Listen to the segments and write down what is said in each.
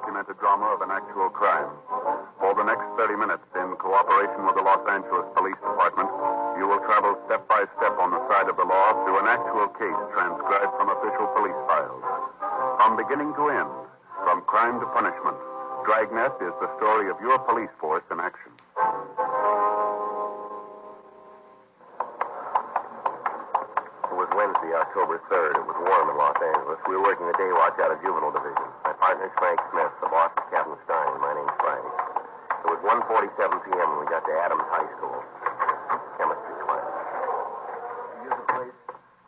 documented drama of an actual crime. For the next 30 minutes, in cooperation with the Los Angeles Police Department, you will travel step by step on the side of the law through an actual case transcribed from official police files. From beginning to end, from crime to punishment, Dragnet is the story of your police force in action. It was Wednesday, October 3rd. It was warm in Los Angeles. We were working the day watch out of Juvenile Division. My partner's Frank Smith. The boss is Captain Stein. My name's Friday. It was 1:47 p.m. when we got to Adams High School. Chemistry class. You the police?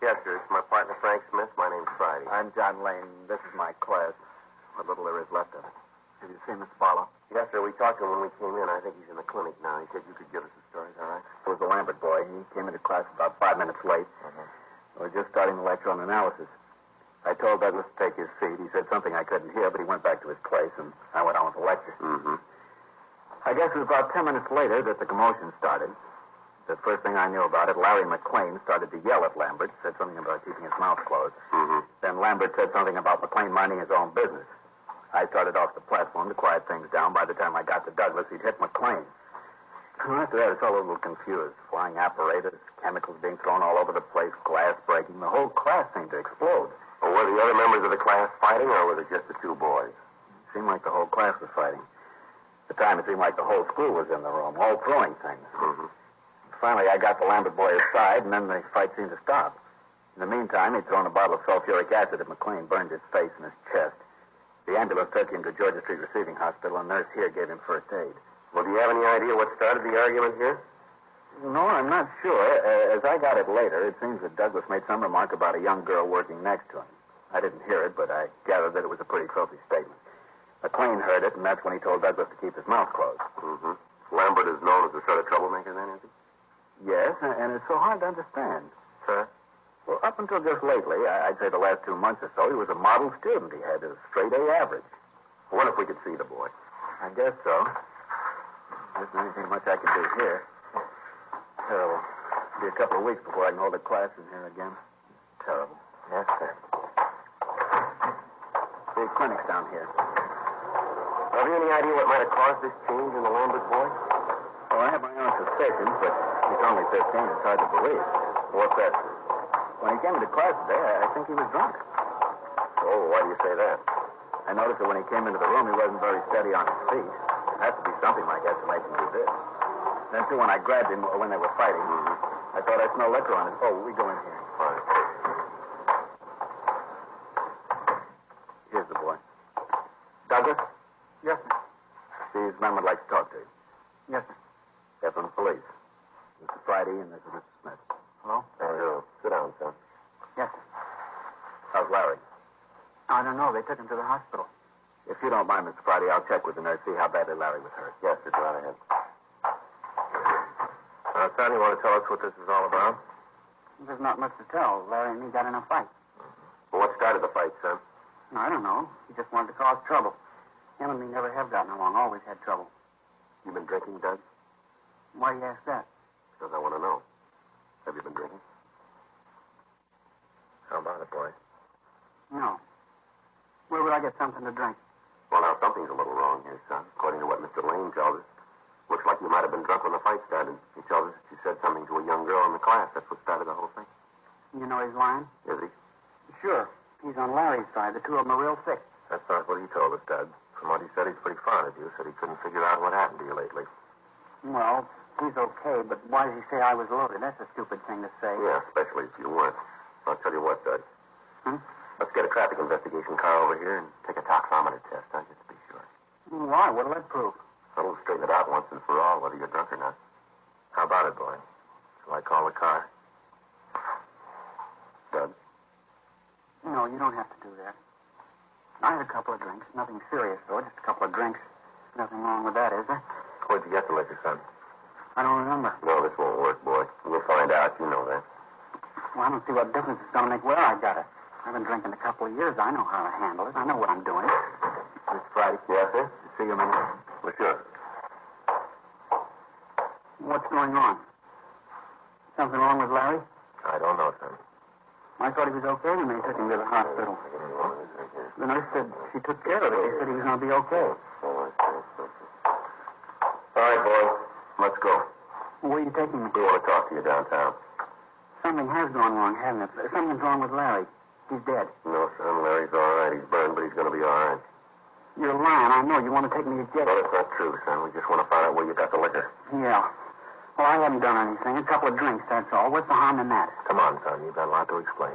Yes, sir. It's my partner Frank Smith. My name's Friday. I'm John Lane. This is my class. What little there is left of it. Have you seen Mr. Barlow? Yes, sir. We talked to him when we came in. I think he's in the clinic now. He said you could give us the stories, all right? It was the Lambert boy. He came into class about 5 minutes late. We were just starting the lecture on analysis. I told Douglas to take his seat. He said something I couldn't hear, but he went back to his place, and I went on with the lecture. Mm-hmm. I guess it was about 10 minutes later that the commotion started. The first thing I knew about it, Larry McLean started to yell at Lambert, said something about keeping his mouth closed. Mm-hmm. Then Lambert said something about McLean minding his own business. I started off the platform to quiet things down. By the time I got to Douglas, he'd hit McLean. After that, it's all a little confused. Flying apparatus, chemicals being thrown all over the place, glass breaking. The whole class seemed to explode. Well, were the other members of the class fighting, or were it just the two boys? It seemed like the whole class was fighting. At the time, it seemed like the whole school was in the room, all throwing things. Mm-hmm. Finally, I got the Lambert boy aside, and then the fight seemed to stop. In the meantime, he'd thrown a bottle of sulfuric acid at McLean, burned his face and his chest. The ambulance took him to Georgia Street Receiving Hospital, and a nurse here gave him first aid. Well, do you have any idea what started the argument here? No, I'm not sure. As I got it later, it seems that Douglas made some remark about a young girl working next to him. I didn't hear it, but I gathered that it was a pretty filthy statement. McLean heard it, and that's when he told Douglas to keep his mouth closed. Mm-hmm. Lambert is known as the sort of troublemaker, then, is he? Yes, and it's so hard to understand. Sir? Well, up until just lately, I'd say the last 2 months or so, he was a model student. He had a straight-A average. I wonder if we could see the boy. I guess so. There isn't anything much I can do here. Terrible. It'll be a couple of weeks before I can hold a class in here again. Terrible. Yes, sir. The clinic's down here. Have you any idea what might have caused this change in the Lambert boy? Oh, I have my own suspicions, but he's only 15. It's hard to believe. What's that? When he came into class today, I think he was drunk. Oh, why do you say that? I noticed that when he came into the room, he wasn't very steady on his feet. It has to be something like that to make him do this. Then, too, when I grabbed him when they were fighting, I thought I smelled liquor on his... Oh, we go in here. All right. Here's the boy. Douglas? Yes, sir. These men would like to talk to you. Yes, sir. They're from the police. Mr. Friday and this is Mr. Smith. Hello? Sit down, son. Yes, sir. How's Larry? I don't know. They took him to the hospital. If you don't mind, Mr. Friday, I'll check with the nurse, see how badly Larry was hurt. Yes, sir. Go right ahead. Son, you want to tell us what this is all about? There's not much to tell. Larry and me got in a fight. Well, what started the fight, son? I don't know. He just wanted to cause trouble. Him and me never have gotten along. Always had trouble. You been drinking, Doug? Why do you ask that? Because I want to know. Have you been drinking? How about it, boy? No. Where would I get something to drink? Well, now, something's a little wrong here, son. According to what Mr. Lane tells us. Looks like you might have been drunk when the fight started. He tells us that you said something to a young girl in the class. That's what started the whole thing. You know he's lying? Is he? Sure. He's on Larry's side. The two of them are real thick. That's not what he told us, Doug. From what he said, he's pretty fond of you. Said he couldn't figure out what happened to you lately. Well, he's okay, but why does he say I was loaded? That's a stupid thing to say. Yeah, especially if you weren't. I'll tell you what, Doug. Let's get a traffic investigation car over here and take a tachometer test, just to be sure. Why? What'll that prove? That'll straighten it out once and for all, whether you're drunk or not. How about it, boy? Shall I call the car? Doug? No, you don't have to do that. I had a couple of drinks. Nothing serious, though. Just a couple of drinks. Nothing wrong with that, is there? Where'd you get the liquor, son? I don't remember. No, this won't work, boy. We'll find out. You know that. Well, I don't see what difference it's going to make where I got it. I've been drinking a couple of years. I know how to handle it. I know what I'm doing. Mr. Friday? Yes, sir? See you a minute. Well, sure. What's going on? Something wrong with Larry? I don't know, son. I thought he was okay when they took him to the hospital. The nurse said she took care of it. She said he was going to be okay. All right, boy. Let's go. Where are you taking me? We want to talk to you downtown. Something has gone wrong, hasn't it? Something's wrong with Larry. He's dead. No, son. Larry's all right. He's burned, but he's going to be all right. You're lying. I know. You want to take me to jail. Well, it's not true, son. We just want to find out where you got the liquor. Yeah. Well, I haven't done anything. A couple of drinks, that's all. What's the harm in that? Come on, son. You've got a lot to explain.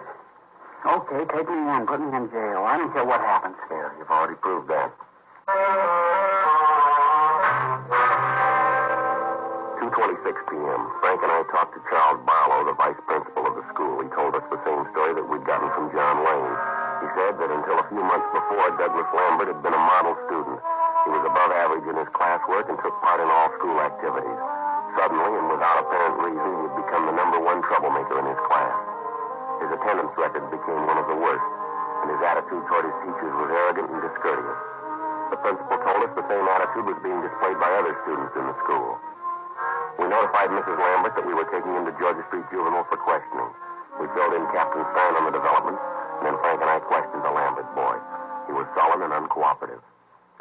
Okay, take me in. Put me in jail. I don't care what happens. Yeah, you've already proved that. 2:26 p.m. Frank and I talked to Charles Barlow, the vice principal of the school. He told us the same story that we'd gotten from John Lane. He said that until a few months before, Douglas Lambert had been a model student. He was above average in his classwork and took part in all school activities. Suddenly, and without apparent reason, he had become the number one troublemaker in his class. His attendance record became one of the worst, and his attitude toward his teachers was arrogant and discourteous. The principal told us the same attitude was being displayed by other students in the school. We notified Mrs. Lambert that we were taking him to Georgia Street Juvenile for questioning. We filled in Captain Stein on the development, and then Frank and I questioned the Lambert boy. He was sullen and uncooperative.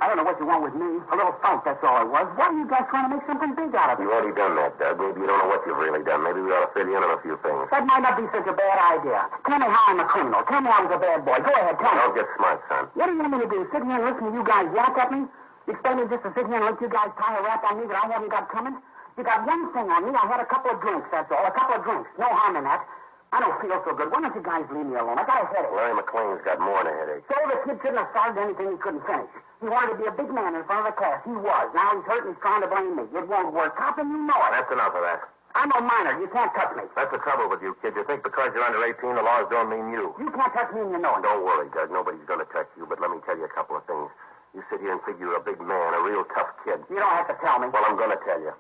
I don't know what you want with me. A little fight, that's all it was. Why are you guys trying to make something big out of it? You've already done that, Doug. Maybe you don't know what you've really done. Maybe we ought to fill you in on a few things. That might not be such a bad idea. Tell me how I'm a criminal. Tell me I was a bad boy. Go ahead, tell me. Don't get smart, son. What do you want me to do? Sit here and listen to you guys yap at me? You expect me just to sit here and let you guys tie a rap on me that I haven't got coming? You got one thing on me. I had a couple of drinks, that's all. A couple of drinks. No harm in that. I don't feel so good. Why don't you guys leave me alone? I got a headache. Larry McLean's got more than a headache. So the kid shouldn't have started anything he couldn't finish. He wanted to be a big man in front of the class. He was. Now he's hurt and he's trying to blame me. It won't work. Cop, and you know it. That's enough of that. I'm a minor. You can't touch me. That's the trouble with you, kid. You think because you're under 18, the laws don't mean you. You can't touch me and you know it. Don't worry, Doug. Nobody's going to touch you, but let me tell you a couple of things. You sit here and figure you're a big man, a real tough kid. You don't have to tell me. Well, I'm going to tell you.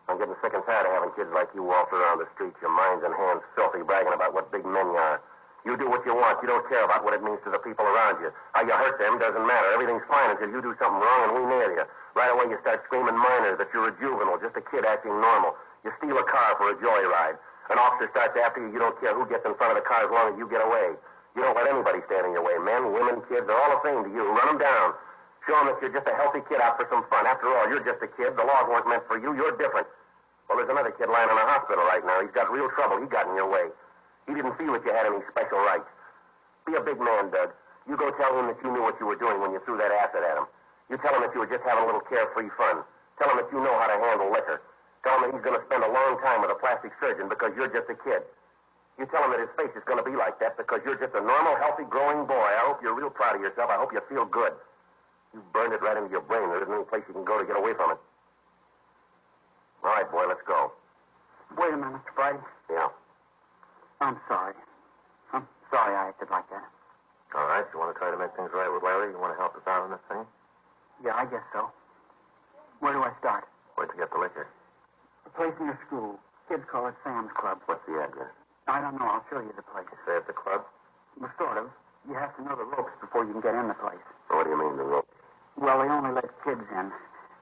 I'm getting sick and tired of having kids like you walk around the streets, your minds and hands filthy, bragging about what big men you are. You do what you want. You don't care about what it means to the people around you. How you hurt them doesn't matter. Everything's fine until you do something wrong and we nail you. Right away you start screaming minor, that you're a juvenile, just a kid acting normal. You steal a car for a joyride. An officer starts after you. You don't care who gets in front of the car as long as you get away. You don't let anybody stand in your way. Men, women, kids, they're all the same to you. Run them down. Show them that you're just a healthy kid out for some fun. After all, you're just a kid. The laws weren't meant for you. You're different. Well, there's another kid lying in a hospital right now. He's got real trouble. He got in your way. He didn't feel that you had any special rights. Be a big man, Doug. You go tell him that you knew what you were doing when you threw that acid at him. You tell him that you were just having a little carefree fun. Tell him that you know how to handle liquor. Tell him that he's going to spend a long time with a plastic surgeon because you're just a kid. You tell him that his face is going to be like that because you're just a normal, healthy, growing boy. I hope you're real proud of yourself. I hope you feel good. You burned it right into your brain. There isn't any place you can go to get away from it. All right, boy, let's go. Wait a minute, Mr. Friday. Yeah. I'm sorry. I'm sorry I acted like that. All right, you want to try to make things right with Larry? You want to help us out on this thing? Yeah, I guess so. Where do I start? Where'd you get the liquor? A place in the school. Kids call it Sam's Club. What's the address? I don't know. I'll show you the place. Stay at the club? Well, sort of. You have to know the ropes before you can get in the place. What do you mean, the rope? Well, they only let kids in.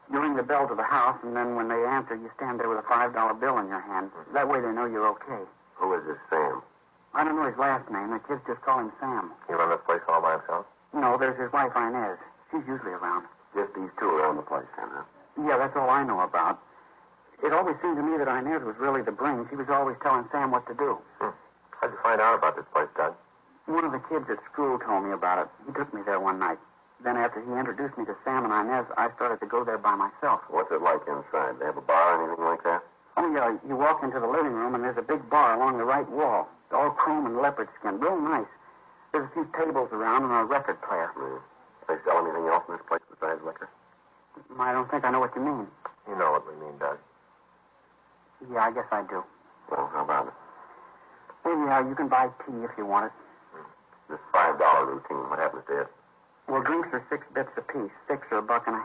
You ring the bell to the house, and then when they answer, you stand there with a $5 bill in your hand. That way they know you're okay. Who is this Sam? I don't know his last name. The kids just call him Sam. He run this place all by himself? No, there's his wife, Inez. She's usually around. Just these two around the place, then, huh? Yeah, that's all I know about. It always seemed to me that Inez was really the brain. She was always telling Sam what to do. How'd you find out about this place, Doug? One of the kids at school told me about it. He took me there one night. Then after he introduced me to Sam and Inez, I started to go there by myself. What's it like inside? They have a bar or anything like that? Oh, yeah, you walk into the living room, and there's a big bar along the right wall. It's all chrome and leopard skin. Real nice. There's a few tables around and a record player. They sell anything else in this place besides liquor? I don't think I know what you mean. You know what we mean, Doug. Yeah, I guess I do. Well, how about it? Well, yeah, you can buy tea if you want it. This $5 routine, what happens to it? Well, drinks are 6 bits apiece. 6 or $1.50.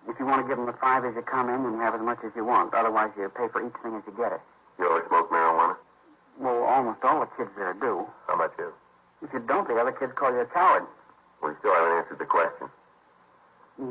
If you want to give them the 5 as you come in, then have as much as you want. Otherwise, you pay for each thing as you get it. You ever smoke marijuana? Well, almost all the kids there do. How about you? If you don't, the other kids call you a coward. We still haven't answered the question.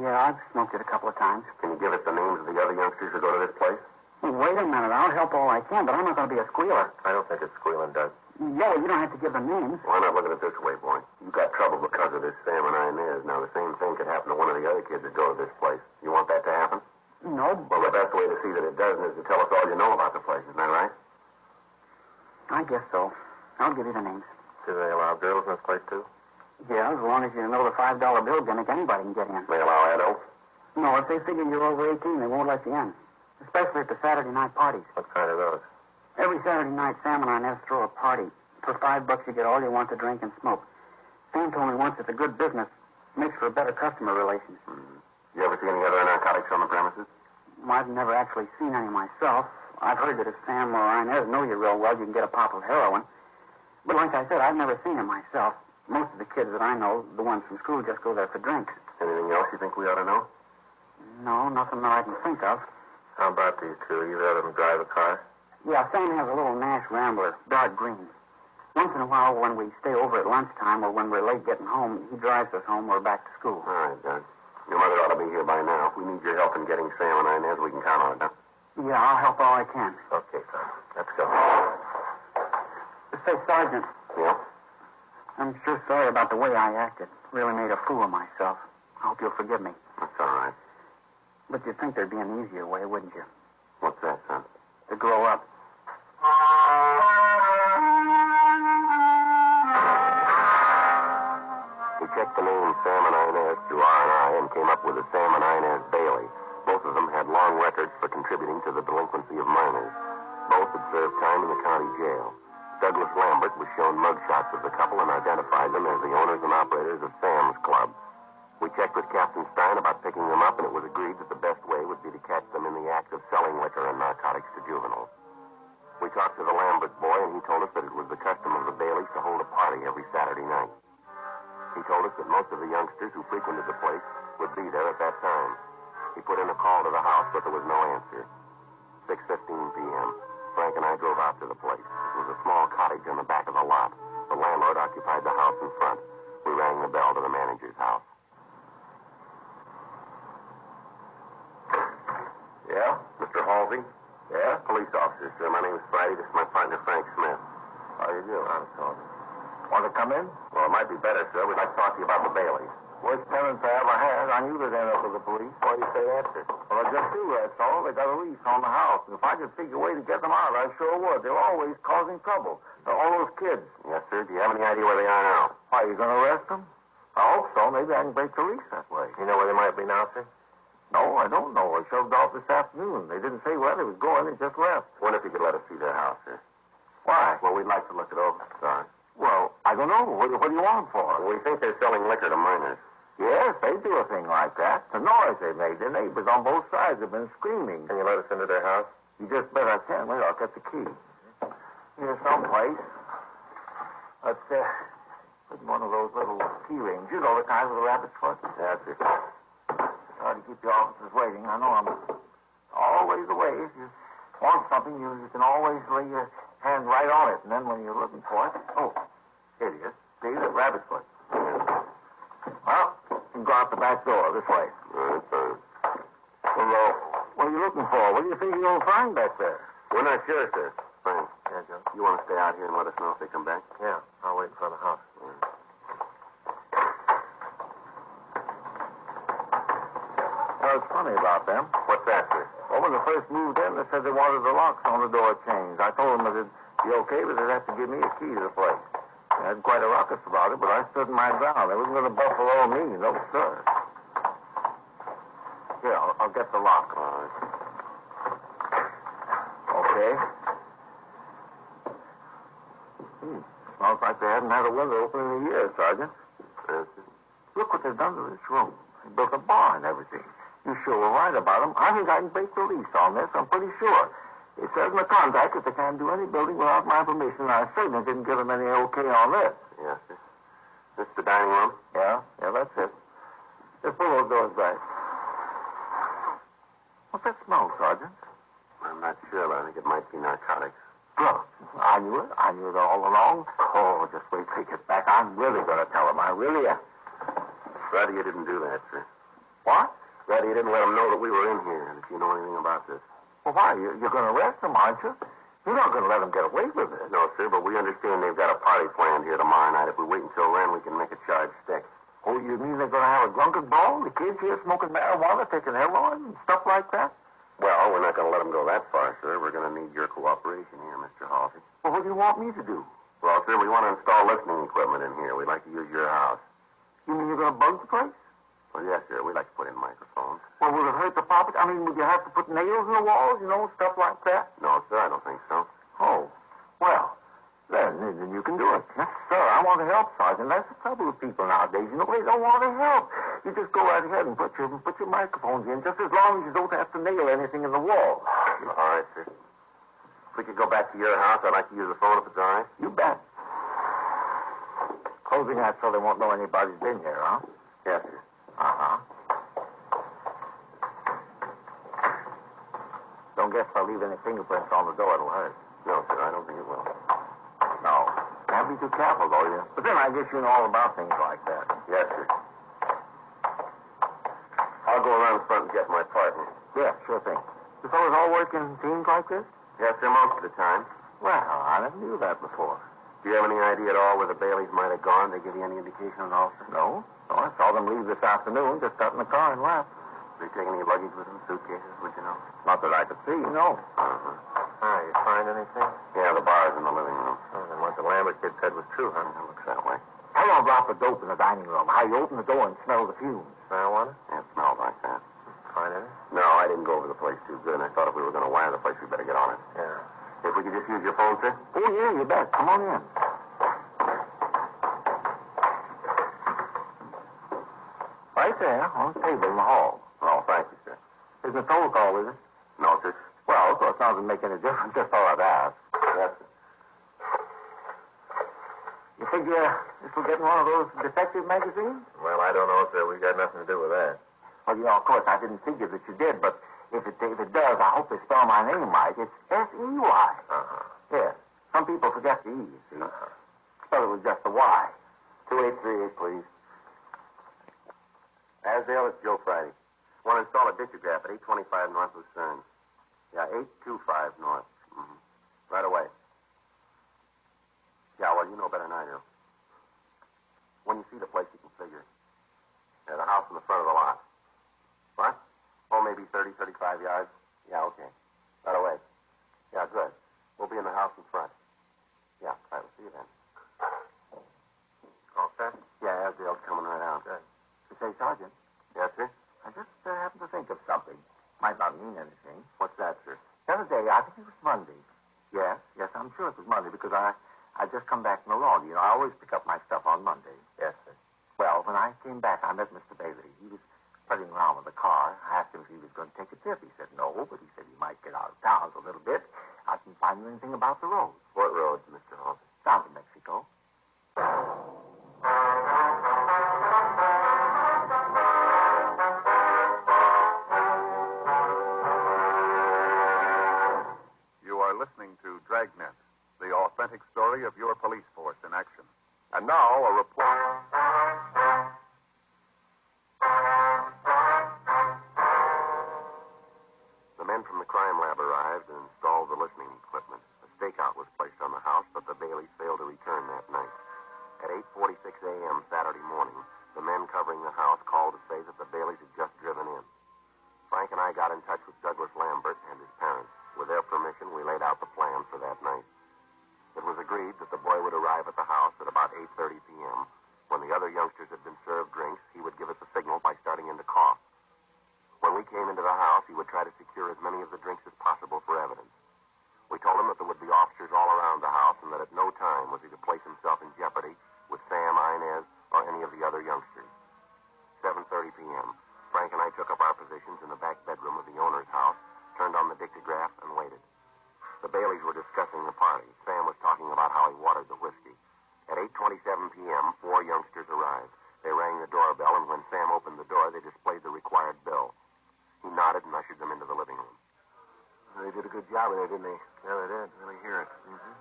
Yeah, I've smoked it a couple of times. Can you give us the names of the other youngsters who go to this place? Well, wait a minute. I'll help all I can, but I'm not going to be a squealer. I don't think it's squealing, Doug. Yeah, well, you don't have to give them names. Why not look at it this way, boy? You got trouble because of this Sam and Inez. Now, the same thing could happen to one of the other kids that go to this place. You want that to happen? No. Well, the best way to see that it doesn't is to tell us all you know about the place. Isn't that right? I guess so. I'll give you the names. Do they allow girls in this place, too? Yeah, as long as you know the $5 bill gimmick, anybody can get in. They allow adults? No, if they figure you're over 18, they won't let you in. Especially at the Saturday night parties. What kind of those? Every Saturday night, Sam and Inez throw a party. For $5, you get all you want to drink and smoke. Sam told me once it's a good business. Makes for better customer relations. Mm-hmm. You ever see any other narcotics on the premises? Well, I've never actually seen any myself. I've heard that if Sam or Inez know you real well, you can get a pop of heroin. But like I said, I've never seen it myself. Most of the kids that I know, the ones from school, just go there for drinks. Anything else you think we ought to know? No, nothing that I can think of. How about these two? Either of them drive a car? Yeah, Sam has a little Nash Rambler, dark green. Once in a while, when we stay over at lunchtime or when we're late getting home, he drives us home or back to school. All right, Doug. Your mother ought to be here by now. If we need your help in getting Sam and Inez, we can count on it, huh? Yeah, I'll help all I can. Okay, son. Let's go. Say, Sergeant, Yeah? I'm sure sorry about the way I acted. Really made a fool of myself. I hope you'll forgive me. That's all right. But you'd think there'd be an easier way, wouldn't you? What's that, son? To grow up. We checked the name Sam and Inez through R&I and came up with a Sam and Inez Bailey. Both of them had long records for contributing to the delinquency of minors. Both had served time in the county jail. Douglas Lambert was shown mugshots of the couple and identified them as the owners and operators of Sam's Club. We checked with Captain Stein about picking them up, and it was agreed that the best way would be to catch them in the act of selling liquor and narcotics to juveniles. We talked to the Lambert boy, and he told us that it was the custom of the Baileys to hold a party every Saturday night. He told us that most of the youngsters who frequented the place would be there at that time. He put in a call to the house, but there was no answer. 6:15 p.m. Frank and I drove out to the place. It was a small cottage on the back of the lot. The landlord occupied the house in front. We rang the bell to the manager's house. Yeah? Mr. Halsey? Yeah? Police officer, sir. My name is Friday. This is my partner, Frank Smith. How do you do? I'm sorry. Want to come in? Well, it might be better, sir. We'd like to talk to you about the Baileys. Worst tenants I ever had. I knew they'd end up with the police. Why do you say that, sir? Well, I just do, that's all. They got a lease on the house. And if I could figure a way to get them out, I sure would. They're always causing trouble. All those kids. Yes, sir. Do you have any idea where they are now? Are you going to arrest them? I hope so. Maybe I can break the lease that way. You know where they might be now, sir? No, I don't know. They shoved off this afternoon. They didn't say where they was going. They just left. Wonder if you could let us see their house, sir. Why? Well, we'd like to look it over. Sorry. Well, I don't know. What do you want for? Well, we think they're selling liquor to minors. Yes, they do a thing like that. The noise they made. The neighbors on both sides have been screaming. Can you let us into their house? You just bet I can. Wait, I'll get the key. Here's someplace. Let's, put one of those little key rings. You know the kind with the rabbit's foot? That's it. Sorry to keep the officers waiting. I know I'm always away. If you want something, you can always lay your hand right on it. And then when you're looking for it... Oh, here it is. See, the rabbit's foot. Well, you can go out the back door this way. Well, what are you looking for? What do you think you're going to find back there? We're not sure, sir. Frank. Yeah, Joe? You want to stay out here and let us know if they come back? Yeah, I'll wait in front of the house. Yeah. What's funny about them? What's that, sir? Well, when they first moved in, they said they wanted the locks on the door changed. I told them that it'd be okay, but they'd have to give me a key to the place. They had quite a ruckus about it, but I stood my ground. They wasn't going to buffalo me. No, sir. Here, I'll get the lock. All right. Okay. Smells like they hadn't had a window open in a year, Sergeant. Look what they've done to this room. They built a bar and everything. You sure were right about them. I think I can break the lease on this. I'm pretty sure. It says in the contract that they can't do any building without my permission. I certainly didn't give them any okay on this. Yes, sir. This the dining room? Yeah, that's it. Just pull those doors back. What's that smell, Sergeant? I'm not sure, but I think it might be narcotics. Look, I knew it. I knew it all along. Oh, just wait till he gets back. I'm really going to tell him. I really am. Rather you didn't do that, sir. What? Rather you didn't let him know that we were in here, and if you know anything about this. Well, why? You're going to arrest him, aren't you? You're not going to let them get away with it. No, sir, but we understand they've got a party planned here tomorrow night. If we wait until then, we can make a charge stick. Oh, you mean they're going to have a drunken ball? The kids here smoking marijuana, taking heroin and stuff like that? Well, we're not going to let them go that far, sir. We're going to need your cooperation here, Mr. Halsey. Well, what do you want me to do? Well, sir, we want to install listening equipment in here. We'd like to use your house. You mean you're going to bug the place? Well, yes, sir. We'd like to put in microphones. Well, will it hurt the property? I mean, would you have to put nails in the walls, stuff like that? No, sir, I don't think so. Oh, well, then you can do it. Yes, sir, I want to help, Sergeant. That's the trouble with people nowadays. They don't want to help. You just go right ahead and put your microphones in, just as long as you don't have to nail anything in the wall. All right, sir. If we could go back to your house, I'd like to use the phone if it's all right. You bet. Closing that so they won't know anybody's been here, huh? Yes, sir. Uh-huh. Don't guess if I leave any fingerprints on the door, it'll hurt. No, sir, I don't think it will. No. Can't be too careful, though, you. But then I guess you know all about things like that. Yes, sir. I'll go around front and get my partner. Yeah, sure thing. You fellas all work in teams like this? Yes, sir, most of the time. Well, I never knew that before. Do you have any idea at all where the Baileys might have gone? They give you any indication at all, sir? No. No, I saw them leave this afternoon, just got in the car and left. Did they take any luggage with them, suitcases, would you know? Not that I could see, no. Uh-huh. You find anything? Yeah, the bar's in the living room. And what the Lambert kid said was true, huh? It looks that way. How long drop of dope in the dining room? How you open the door and smell the fumes? Marijuana? Yeah, it smells like that. Find anything? No, I didn't go over the place too good, and I thought if we were going to wire the place, we'd better get on it. Yeah. If we could just use your phone, sir? Oh, yeah, you bet. Come on in. Right there, on the table in the hall. Oh, thank you, sir. Isn't it toll call, is it? No, sir. Well, so it doesn't make any difference. Just thought I'd ask. Yes, sir. You figure this will get in one of those detective magazines? Well, I don't know, sir. We got nothing to do with that. Well, of course, I didn't figure that you did, but if it does, I hope they spell my name right. It's S-E-Y. Uh-huh. Yes. Some people forget the E, you see. Uh-huh. Spell it with just the Y. 2838, please. Asdale, it's Joe Friday. Want to install a ditchograph at 825 North Lucerne. Yeah, 825 North. Mm-hmm. Right away. Yeah, well, you know better than I do. When you see the place, you can figure. Yeah, the house in the front of the lot. What? Oh, maybe 30, 35 yards? Yeah, okay. Right away. Yeah, good. We'll be in the house in front. Yeah, all right, we'll see you then. All set? Yeah, Asdale's coming right out. Good. You say, Sergeant, Yes, sir? I just happened to think of something. Might not mean anything. What's that, sir? The other day, I think it was Monday. Yes, I'm sure it was Monday because I just come back from the law. I always pick up my stuff on Monday. Yes, sir. Well, when I came back, I met Mr. Bailey. He was putting around with the car. I asked him if he was going to take a trip. He said no, but he said he might get out of town for a little bit. I didn't find you anything about the road. What road, Mr. Halsey? Down to Mexico. You are listening to Dragnet, the authentic story of your police force in action. And now, a report. The men from the crime lab arrived and installed the listening equipment. A stakeout was placed on the house, but the Baileys failed to return that night. At 8:46 a.m. Saturday morning, the men covering the house called to say that the Baileys had just driven in. Frank and I got in touch with Douglas Lambert and his parents. With their permission, we laid out the plan for that night. It was agreed that the boy would arrive at the house at about 8:30 p.m. When the other youngsters had been served drinks, he would give us a signal by starting in to cough. When we came into the house, he would try to secure as many of the drinks as possible for evidence. We told him that there would be officers all around the house and that at no time was he to place himself in jeopardy with Sam, Inez, or any of the other youngsters. 7:30 p.m. Frank and I took up our positions in the back bedroom of the owner's house, turned on the dictograph, and waited. The Baileys were discussing the party. Sam was talking about how he watered the whiskey. At 8:27 p.m., 4 youngsters arrived. They rang the doorbell, and when Sam opened the door, they displayed the required bill. He nodded and ushered them into the living room. They did a good job in there, didn't they? Yeah, they did. Really hear it. Mm-hmm.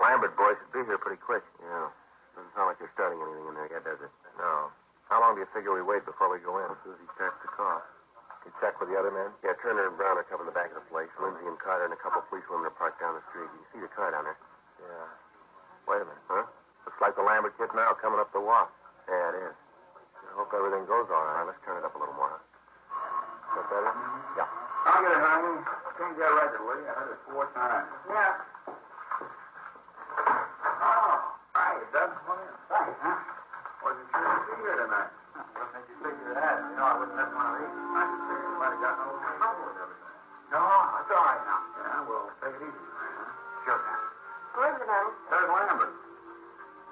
Lambert boys should be here pretty quick. Yeah. Doesn't sound like they're starting anything in there yet, does it? No. How long do you figure we wait before we go in? As soon as he starts to cough. You check with the other men? Yeah, Turner and Brown are covering the back of the place. Lindsay and Carter and a couple of policewomen are parked down the street. You can see the car down there. Yeah. Wait a minute. Huh? Looks like the Lambert kid now coming up the walk. Yeah, it is. I hope everything goes all All right. right, let's turn it up a little more, huh? Is that better? Yeah. I'll get it, honey. Change that record, will you? I heard it 4 times. Yeah. Oh, hi, Doug. Come in. Thanks, huh? Wasn't sure you'd be here tonight. What makes you figure that? You know, I wouldn't miss one of these. I just figured you might have gotten a little trouble with everything. No, it's all right now. Yeah, well, take it easy tonight, huh? Sure, man. Who is it, honey? Doug Lambert.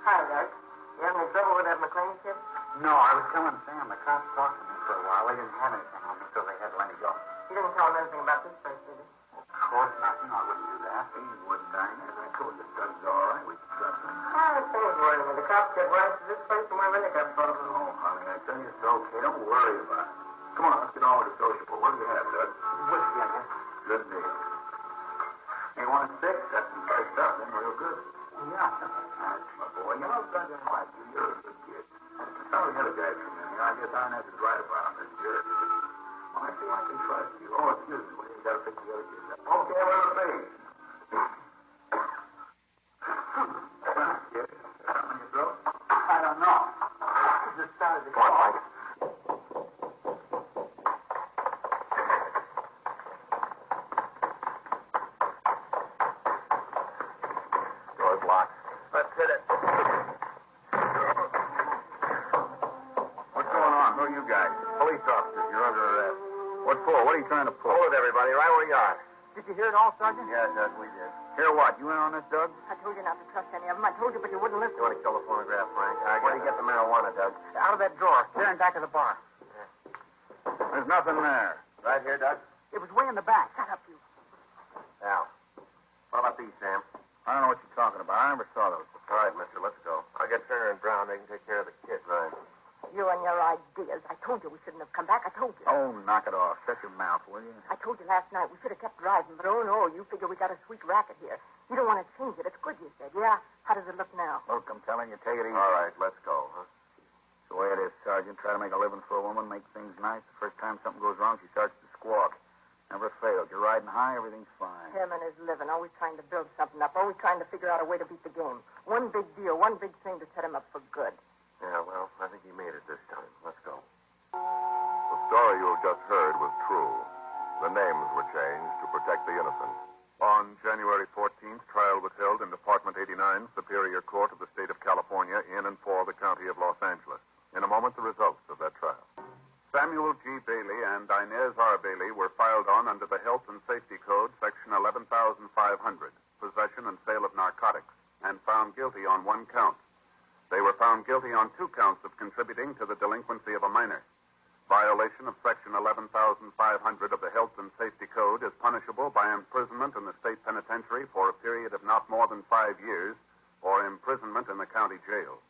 Hi, Doug. You having any trouble with that McLean kid? No, I was telling Sam the cops talked to me for a while. They didn't have anything on me, so they had to let me go. You didn't tell him anything about this place, did you? Of course not. You know I wouldn't do that. He wouldn't, Diane. As I told you, Doug's all right. We can trust him. I was worrying when the cops get right to this place and where they got trouble. Oh, honey, I tell you, it's okay. Don't worry about it. Come on, let's get on with the sociable. What do you have, Doug? Whiskey, I guess. Good deal. You want 6? That's some fresh stuff, then real good. Yeah. That's my boy. You know, Doug, I like you. You're a good kid. Some of the other guys from in here, I guess Inez is right about him. They're jerks. Well, I feel I can trust you. Oh, excuse me. Well, you got to pick the other kids up. Okay, well, it's me. Kid, something in your throat? I don't know. I just started to Come on, Mike. Door's locked. Let's hit it. What's going on? Who are you guys? Police officers, you're under arrest. What for? What are you trying to pull? Hold it, everybody, right where you are. Did you hear it all, Sergeant? Yeah, Doug, we did. Hear what? You in on this, Doug? I told you not to trust any of them. I told you, but you wouldn't listen. You want to kill the phonograph, Frank? Where do you get the marijuana, Doug? Out of that drawer, there in back of the bar. There's nothing there. Right here, Doug? It was way in the back. Shut up, you. Al. What about these, Sam? I don't know what you're talking about. I never saw those. All right, mister, let's go. I'll get Turner and Brown. They can take care of the kid. Right. You and your ideas. I told you we shouldn't have come back. I told you. Oh, knock it off. Shut your mouth, will you? I told you last night we should have kept driving, but oh no, you figure we got a sweet racket here. You don't want to change it. It's good, you said. Yeah? How does it look now? Look, I'm telling you, take it easy. All right, let's go, huh? It's the way it is, Sergeant. Try to make a living for a woman, make things nice. The first time something goes wrong, she starts to squawk. Never failed. You're riding high, everything's fine. Him and his living, always trying to build something up, always trying to figure out a way to beat the game. One big deal, one big thing to set him up for good. Yeah, well, I think he made it this time. Let's go. The story you have just heard was true. The names were changed to protect the innocent. On January 14th, trial was held in Department 89, Superior Court of the State of California, in and for the County of Los Angeles. In a moment, the results of that trial. Samuel G. Bailey and Inez R. Bailey were filed on under the Health and Safety Code, Section 11,500, possession and sale of narcotics, and found guilty on 1 count. They were found guilty on 2 counts of contributing to the delinquency of a minor. Violation of Section 11,500 of the Health and Safety Code is punishable by imprisonment in the state penitentiary for a period of not more than 5 years, or imprisonment in the county jail.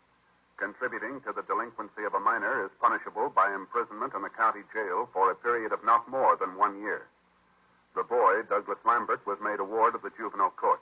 Contributing to the delinquency of a minor is punishable by imprisonment in the county jail for a period of not more than 1 year. The boy, Douglas Lambert, was made a ward of the juvenile court.